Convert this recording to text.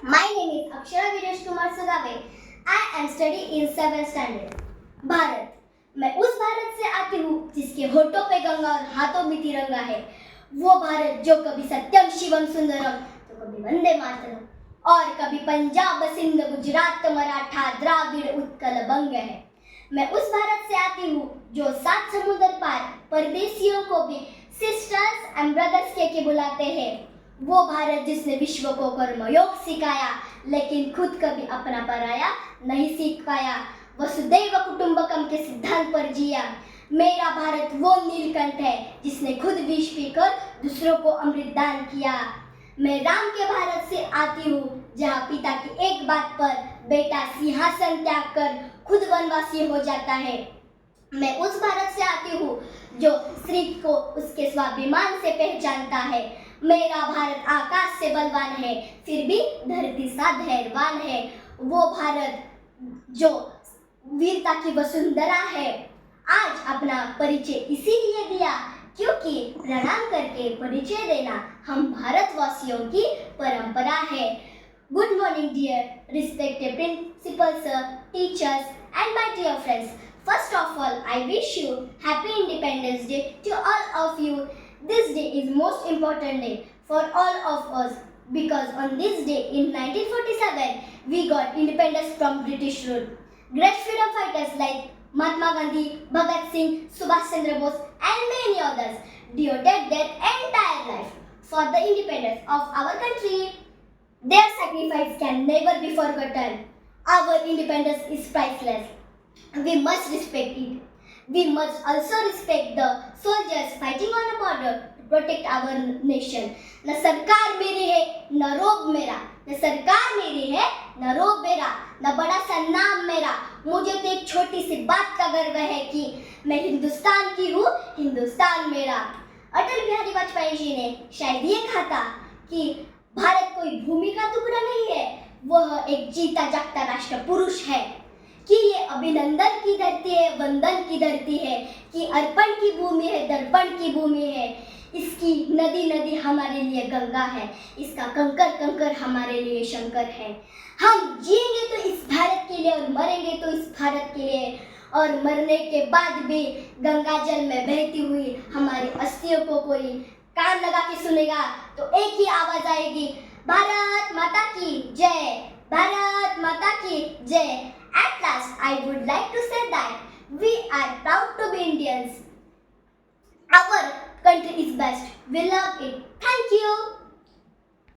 My name is Akshara Viresh Kumar Sugave. I am studying in 7th standard. Bharat, मैं उस भारत से आती हूँ जिसके होठों पे गंगा और हाथों में तिरंगा है। वो भारत जो कभी सत्यम शिवम सुंदरम तो कभी वंदे मातरम और कभी पंजाब सिंध गुजरात मराठा द्राविड़ उत्कल बंग है। मैं उस भारत से आती हूँ जो 7 समुद्र पार परदेशियों को भी सिस्टर्स एंड ब्रदर्स के बुलाते हैं। वो भारत जिसने विश्व को कर्मयोग सिखाया लेकिन खुद कभी अपना पराया नहीं सीख पाया। वसुदैव कुटुंबकम के सिद्धांत पर जिया। मेरा भारत वो नीलकंठ है जिसने खुद विष पीकर दूसरों को अमृत दान किया। मैं राम के भारत से आती हूँ जहाँ पिता की एक बात पर बेटा सिंहासन त्याग कर खुद वनवासी हो जाता है। मैं उस भारत से आती हूँ जो स्त्री को उसके स्वाभिमान से पहचानता है। मेरा भारत आकाश से बलवान है फिर भी धरती सा धैर्यवान है। वो भारत जो वीरता की वसुंधरा है। आज अपना परिचय इसीलिए दिया क्योंकि प्रणाम करके परिचय देना हम भारतवासियों की परंपरा है। Good morning dear respected principal sir, teachers and my dear friends. First of all, I wish you Happy Independence Day to all of you. This day is most important day for all of us because on this day in 1947 we got independence from British rule. Great freedom fighters like Mahatma Gandhi, Bhagat Singh, Subhash Chandra Bose and many others devoted their entire life for the independence of our country. Their sacrifice can never be forgotten. Our independence is priceless. We must respect it. We must also respect the soldiers fighting on the border to protect our nation. न सरकार मेरी है न रोब मेरा, न सरकार मेरी है न रोब मेरा, न बड़ा सा नाम मेरा। मुझे तो एक छोटी सी बात का गर्व है कि मैं हिंदुस्तान की हूँ, हिंदुस्तान मेरा। अटल बिहारी वाजपेयी जी ने शायद ये कहा था कि भारत कोई भूमि का टुकड़ा नहीं है, वह एक जीता जागता राष्ट्र पुरुष है। कि ये अभिनंदन की धरती है, वंदन की धरती है, कि अर्पण की भूमि है, दर्पण की भूमि है। इसकी नदी नदी हमारे लिए गंगा है, इसका कंकर कंकर हमारे लिए शंकर है। हम जिएंगे तो इस भारत के लिए और मरेंगे तो इस भारत के लिए। और मरने के बाद भी गंगा जल में बहती हुई हमारी अस्थियों को कोई कान लगा के सुनेगा तो एक ही आवाज आएगी, भारत माता की जय, भारत माता की जय। At last, I would like to say that we are proud to be Indians. Our country is best. We love it. Thank you.